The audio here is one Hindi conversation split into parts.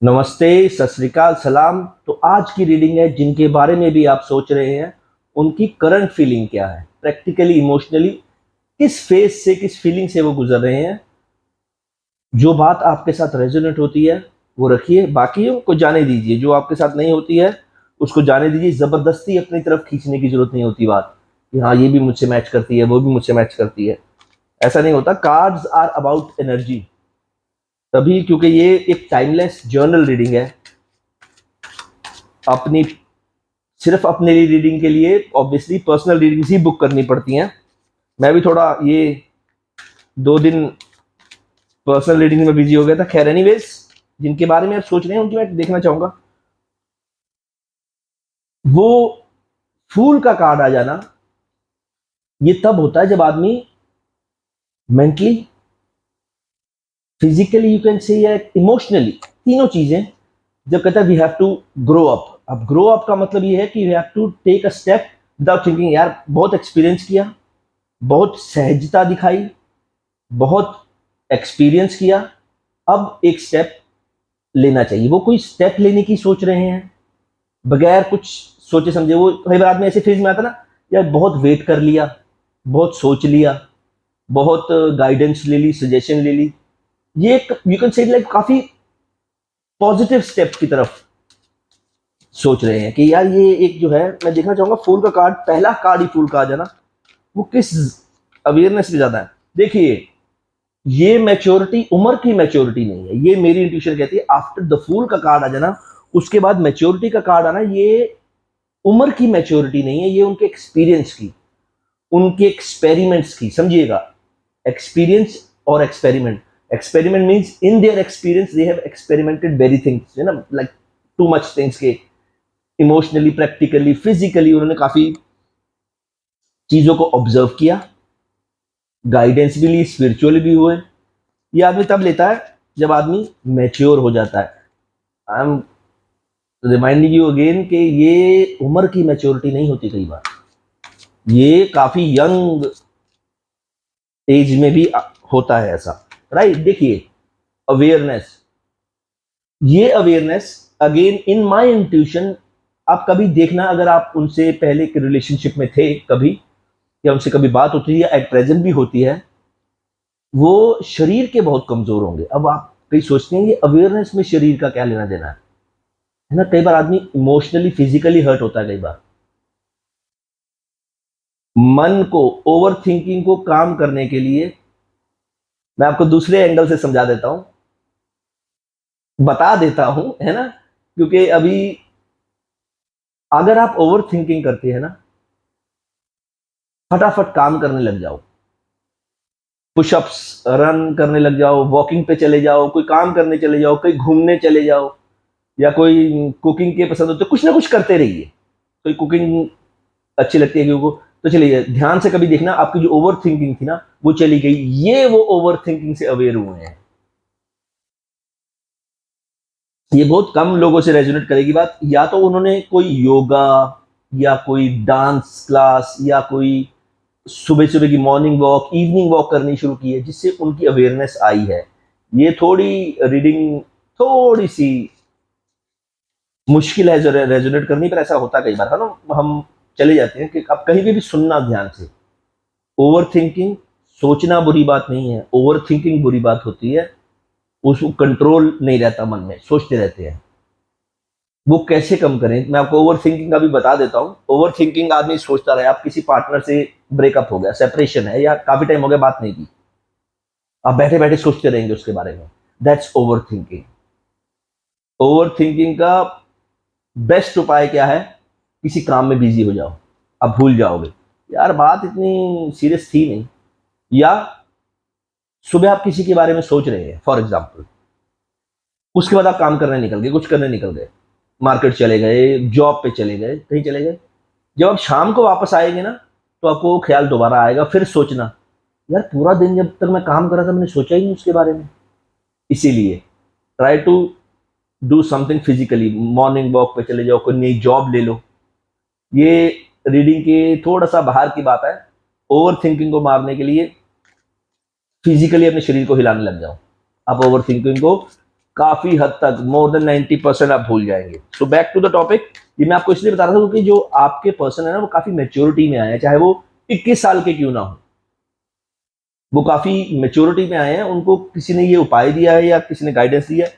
नमस्ते, सत श्री अकाल, सलाम। तो आज की रीडिंग है जिनके बारे में भी आप सोच रहे हैं, उनकी करंट फीलिंग क्या है, प्रैक्टिकली, इमोशनली, किस फेज से, किस फीलिंग से वो गुजर रहे हैं। जो बात आपके साथ रेजोनेट होती है वो रखिए, बाकियों को जाने दीजिए। जो आपके साथ नहीं होती है उसको जाने दीजिए। जबरदस्ती अपनी तरफ खींचने की जरूरत नहीं होती बात कि हाँ ये भी मुझसे मैच करती है, वो भी मुझसे मैच करती है। ऐसा नहीं होता। Cards are about energy. तभी क्योंकि ये एक टाइमलेस जर्नल रीडिंग है। अपनी सिर्फ अपने लिए रीडिंग के लिए ऑब्वियसली पर्सनल रीडिंग्स ही बुक करनी पड़ती हैं। मैं भी थोड़ा ये 2 दिन पर्सनल रीडिंग में बिजी हो गया था। खैर एनीवेज, जिनके बारे में आप सोच रहे हैं उनकी मैं देखना चाहूंगा। वो फूल का कार्ड आ जाना, ये तब होता है जब आदमी mentally, physically, you can say, या इमोशनली, तीनों चीजें, जब कहता है we have to grow up. अब ग्रो अप का मतलब ये है कि we have to take a step without thinking. यार बहुत एक्सपीरियंस किया, बहुत सहजता दिखाई, बहुत एक्सपीरियंस किया, अब एक स्टेप लेना चाहिए। वो कोई स्टेप लेने की सोच रहे हैं बगैर कुछ सोचे समझे। वो कई बार आदमी ऐसे फेज में आता ना, यार बहुत वेट कर लिया, बहुत सोच लिया, बहुत गाइडेंस ले ली, सजेशन ले ली। ये एक यू कैन से लाइक काफी पॉजिटिव स्टेप की तरफ सोच रहे हैं कि यार ये एक जो है, मैं देखना चाहूंगा फूल का कार्ड, पहला कार्ड ही फूल का आ जाना, वो किस अवेयरनेस में ज्यादा है। देखिए, ये मैच्योरिटी उम्र की मैच्योरिटी नहीं है, ये मेरी इंट्यूशन कहती है। आफ्टर द फूल का कार्ड आ जाना, उसके बाद मैच्योरिटी का कार्ड आना, ये उम्र की मैच्योरिटी नहीं है, ये उनके एक्सपीरियंस की, उनके एक्सपेरिमेंट्स की। समझिएगा, एक्सपीरियंस और experiment. Experiment means in their experience they have experimented very things, है ना, लाइक टू मच थिंग्स के। इमोशनली, प्रैक्टिकली, फिजिकली उन्होंने काफी चीजों को ऑब्जर्व किया, गाइडेंस भी ली, स्पिरिचुअली भी हुए। ये आदमी तब लेता है जब आदमी मैच्योर हो जाता है। I am reminding you again कि ये उम्र की मैच्योरिटी नहीं होती। कई बार ये काफी यंग एज में भी होता है ऐसा, राइट। देखिए, अवेयरनेस, ये awareness again in my intuition, आप कभी देखना, अगर आप उनसे पहले के रिलेशनशिप में थे कभी, या उनसे कभी बात होती है या एट प्रेजेंट भी होती है, वो शरीर के बहुत कमजोर होंगे। अब आप कई सोचते हैं ये अवेयरनेस में शरीर का क्या लेना देना है ना। कई बार आदमी इमोशनली, फिजिकली हर्ट होता है। कई बार मन को, ओवर थिंकिंग को काम करने के लिए, मैं आपको दूसरे एंगल से समझा देता हूं, बता देता हूं, है ना। क्योंकि अभी अगर आप ओवर थिंकिंग करते हैं ना, फटाफट काम करने लग जाओ, पुशअप्स रन करने लग जाओ, वॉकिंग पे चले जाओ, कोई काम करने चले जाओ, कहीं घूमने चले जाओ, या कोई कुकिंग के पसंद हो तो कुछ ना कुछ करते रहिए। कोई कुकिंग अच्छी लगती है किसी को तो चलिए, ध्यान से कभी देखना आपकी जो ओवर थिंकिंग थी ना वो चली गई। ये वो ओवर थिंकिंग से अवेयर हुए हैं। ये बहुत कम लोगों से रेजोनेट करेगी बात। या तो उन्होंने कोई योगा या कोई डांस क्लास या कोई सुबह सुबह की मॉर्निंग वॉक, इवनिंग वॉक करनी शुरू की है, जिससे उनकी अवेयरनेस आई है। ये थोड़ी रीडिंग थोड़ी सी मुश्किल है जो रेजोनेट करनी, पर ऐसा होता कई बार है ना। हम चले जाते हैं कि अब कहीं भी सुनना ध्यान से। ओवर थिंकिंग, सोचना बुरी बात नहीं है, ओवर थिंकिंग बुरी बात होती है। उसको कंट्रोल नहीं रहता, मन में सोचते रहते हैं। वो कैसे कम करें, मैं आपको ओवर थिंकिंग का भी बता देता हूँ। ओवर थिंकिंग आदमी सोचता रहे, आप किसी पार्टनर से ब्रेकअप हो गया, सेपरेशन है, या काफी टाइम हो गया बात नहीं की, आप बैठे बैठे सोचते रहेंगे उसके बारे में, that's over thinking. Over thinking का बेस्ट उपाय क्या है? किसी काम में बिजी हो जाओ, आप भूल जाओगे यार बात इतनी सीरियस थी नहीं। या सुबह आप किसी के बारे में सोच रहे हैं फॉर एग्जाम्पल, उसके बाद आप काम करने निकल गए, कुछ करने निकल गए, मार्केट चले गए, जॉब पे चले गए, कहीं चले गए। जब आप शाम को वापस आएंगे ना, तो आपको वो ख्याल दोबारा आएगा, फिर सोचना, यार पूरा दिन जब तक मैं काम कर रहा था मैंने सोचा ही नहीं उसके बारे में। इसीलिए try to do something physically, morning walk पे चले जाओ, कोई नई जॉब ले लो। ये रीडिंग के थोड़ा सा बाहर की बात है। ओवर थिंकिंग को मारने के लिए फिजिकली अपने शरीर को हिलाने लग जाओ, आप ओवर थिंकिंग को काफी हद तक मोर देन 90% आप भूल जाएंगे। So back to the topic, ये मैं आपको इसलिए बता रहा था क्योंकि जो आपके पर्सन है ना वो काफी मेच्योरिटी में आए हैं, चाहे वो 21 साल के क्यों ना हो, वो काफी मेच्योरिटी में आए हैं, उनको किसी ने ये उपाय दिया है या किसी ने गाइडेंस दिया है।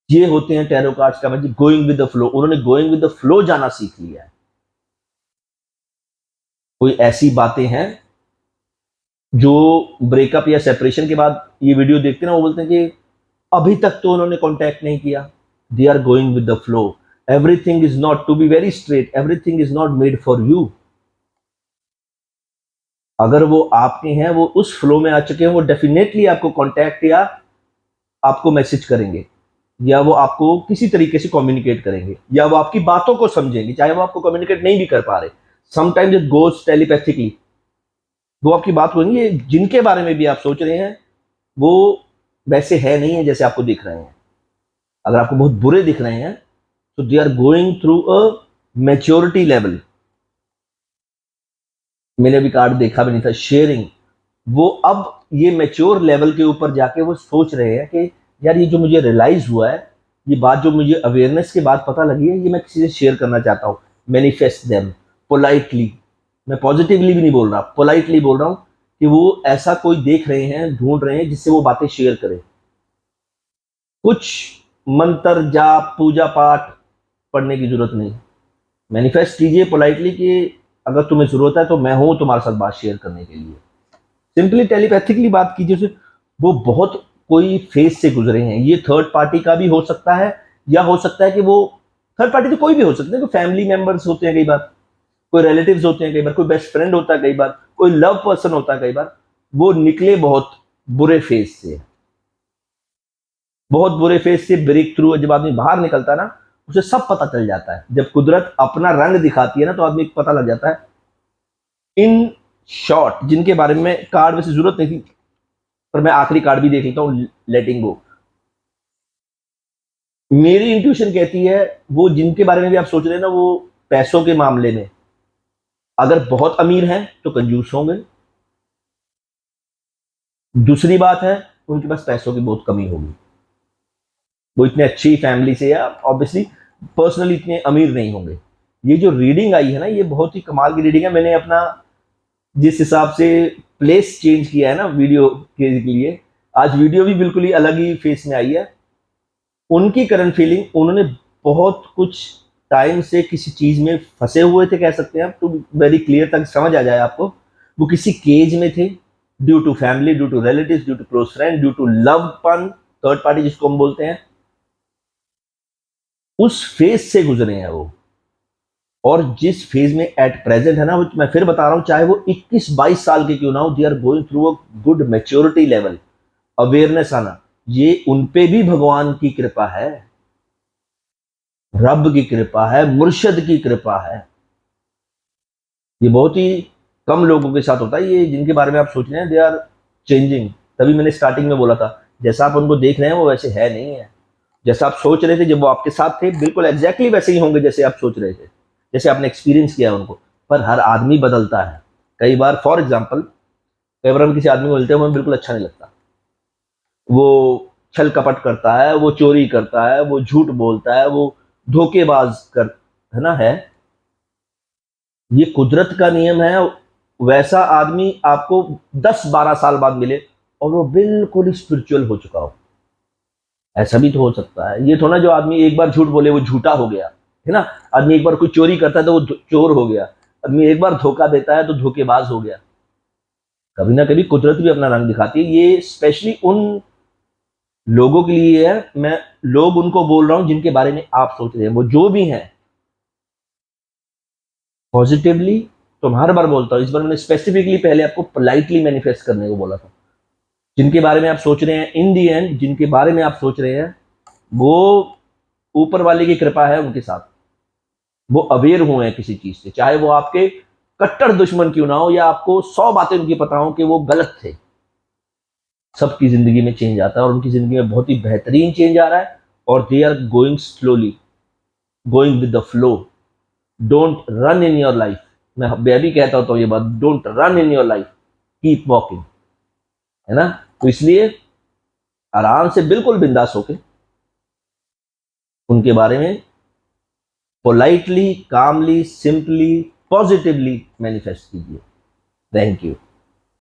ये होते हैं टैरो कार्ड्स का मतलब गोइंग विद द फ्लो, उन्होंने गोइंग विद द फ्लो जाना सीख लिया है। कोई ऐसी बातें हैं जो ब्रेकअप या सेपरेशन के बाद ये वीडियो देखते हैं ना, वो बोलते हैं कि अभी तक तो उन्होंने कांटेक्ट नहीं किया। They are going with the flow, everything is not, to be very straight, everything is not made for you. अगर वो आपके हैं, वो उस फ्लो में आ चुके हैं, वो डेफिनेटली आपको कांटेक्ट या आपको मैसेज करेंगे, या वो आपको किसी तरीके से कम्युनिकेट करेंगे, या वो आपकी बातों को समझेंगे, चाहे वो आपको कम्युनिकेट नहीं भी कर पा रहे। समटाइम्स इट गोज टेलीपैथिकली, वो आपकी बात करेंगे। जिनके बारे में भी आप सोच रहे हैं वो वैसे है नहीं है जैसे आपको दिख रहे हैं। अगर आपको बहुत बुरे दिख रहे हैं तो they are going through a maturity level. मैंने अभी कार्ड देखा भी नहीं था, शेयरिंग, वो अब ये मैच्योर लेवल के ऊपर जाके वो सोच रहे हैं कि यार ये जो मुझे रियलाइज हुआ है, ये बात जो मुझे अवेयरनेस के बाद पता लगी है, ये मैं किसी से शेयर करना चाहता हूँ। मैनिफेस्ट देम पोलाइटली, मैं पॉजिटिवली भी नहीं बोल रहा, पोलाइटली बोल रहा हूँ कि वो ऐसा कोई देख रहे हैं, ढूंढ रहे हैं जिससे वो बातें शेयर करें। कुछ मंत्र जाप पूजा पाठ पढ़ने की जरूरत नहीं, मैनिफेस्ट कीजिए पोलाइटली कि अगर तुम्हें जरूरत है तो मैं हूं तुम्हारे साथ बात शेयर करने के लिए। सिंपली टेलीपैथिकली बात कीजिए उसे। वो बहुत कोई फेज से गुजरे हैं, ये थर्ड पार्टी का भी हो सकता है, या हो सकता है कि वो थर्ड पार्टी तो कोई भी हो सकता है, कोई फैमिली मेंबर्स होते हैं कई बार, कोई रिलेटिव्स होते हैं कई बार, कोई बेस्ट फ्रेंड होता है कई बार, कोई लव पर्सन होता है कई बार। वो निकले बहुत बुरे फेज से, बहुत बुरे फेज से ब्रेक थ्रू जब आदमी बाहर निकलता है ना, उसे सब पता चल जाता है। जब कुदरत अपना रंग दिखाती है ना तो आदमी को पता लग जाता है। इन शॉर्ट, जिनके बारे में कार्ड वैसे जरूरत नहीं थी पर मैं आखिरी कार्ड भी देख लेता हूँ, लेटिंग गो। मेरी इंट्यूशन कहती है वो जिनके बारे में भी आप सोच रहे हैं ना, वो पैसों के मामले में अगर बहुत अमीर हैं तो कंजूस होंगे। दूसरी बात है उनके पास पैसों की बहुत कमी होगी, वो इतने अच्छी फैमिली से या ऑब्वियसली पर्सनली इतने अमीर नहीं होंगे। ये जो रीडिंग आई है ना, ये बहुत ही कमाल की रीडिंग है। मैंने अपना जिस हिसाब से प्लेस चेंज किया है ना वीडियो के लिए, आज वीडियो भी बिल्कुल ही अलग ही फेस में आई है। उनकी करंट फीलिंग, उन्होंने बहुत कुछ टाइम से किसी चीज में फंसे हुए थे, कह सकते हैं आप, तो वेरी क्लियर तक समझ आ जाए आपको। वो किसी केज में थे, due to family, due to relative, due to close friend, due to love pun, third party जिसको हम बोलते हैं। उस फेज से गुजरे हैं वो, और जिस फेज में एट प्रेजेंट है ना, वो मैं फिर बता रहा हूं, चाहे वो 21-22 साल के क्यों ना हो, they are going through a good maturity level, awareness आना। ये उनपे भी भगवान की कृपा है, रब की कृपा है, मुर्शद की कृपा है। ये बहुत ही कम लोगों के साथ होता है, ये जिनके बारे में आप सोच रहे हैं दे आर चेंजिंग। तभी मैंने स्टार्टिंग में बोला था, जैसा आप उनको देख रहे हैं वो वैसे है नहीं है। जैसा आप सोच रहे थे जब वो आपके साथ थे, बिल्कुल एग्जैक्टली वैसे ही होंगे जैसे आप सोच रहे थे, जैसे आपने एक्सपीरियंस किया उनको। पर हर आदमी बदलता है। कई बार फॉर एग्जाम्पल, कई बार हम किसी आदमी को मिलते हैं, हमें बिल्कुल अच्छा नहीं लगता, वो छल कपट करता है, वो चोरी करता है, वो झूठ बोलता है, वो धोखेबाज कर, है ना, है। ये कुदरत का नियम है। वैसा आदमी आपको 10-12 साल बाद मिले और वो बिल्कुल स्पिरिचुअल हो चुका हो, ऐसा भी तो हो सकता है। ये थोड़ा जो आदमी एक बार झूठ बोले वो झूठा हो गया, है ना। आदमी एक बार कोई चोरी करता है तो वो चोर हो गया। आदमी एक बार धोखा देता है तो धोखेबाज हो गया। कभी ना कभी कुदरत भी अपना रंग दिखाती है। ये स्पेशली उन लोगों के लिए है, मैं लोग उनको बोल रहा हूं जिनके बारे में आप सोच रहे हैं, वो जो भी हैं पॉजिटिवली। तो मैं हर बार बोलता हूं, इस बार मैंने स्पेसिफिकली पहले आपको पोलाइटली मैनिफेस्ट करने को बोला था। जिनके बारे में आप सोच रहे हैं, इन दी एंड जिनके बारे में आप सोच रहे हैं, वो ऊपर वाले की कृपा है उनके साथ। वो अवेयर हुए हैं किसी चीज से, चाहे वो आपके कट्टर दुश्मन क्यों ना हो, या आपको 100 बातें उनकी पता हो कि वो गलत थे। सबकी जिंदगी में चेंज आता है और उनकी जिंदगी में बहुत ही बेहतरीन चेंज आ रहा है। और they are going slowly, going with the flow. Don't run in your life. मैं भी कहता हूँ तो ये बात, don't run in your life, keep walking, है ना। तो इसलिए आराम से बिल्कुल बिंदास होके उनके बारे में पोलाइटली, कामली, सिंपली, पॉजिटिवली मैनिफेस्ट कीजिए। Thank you.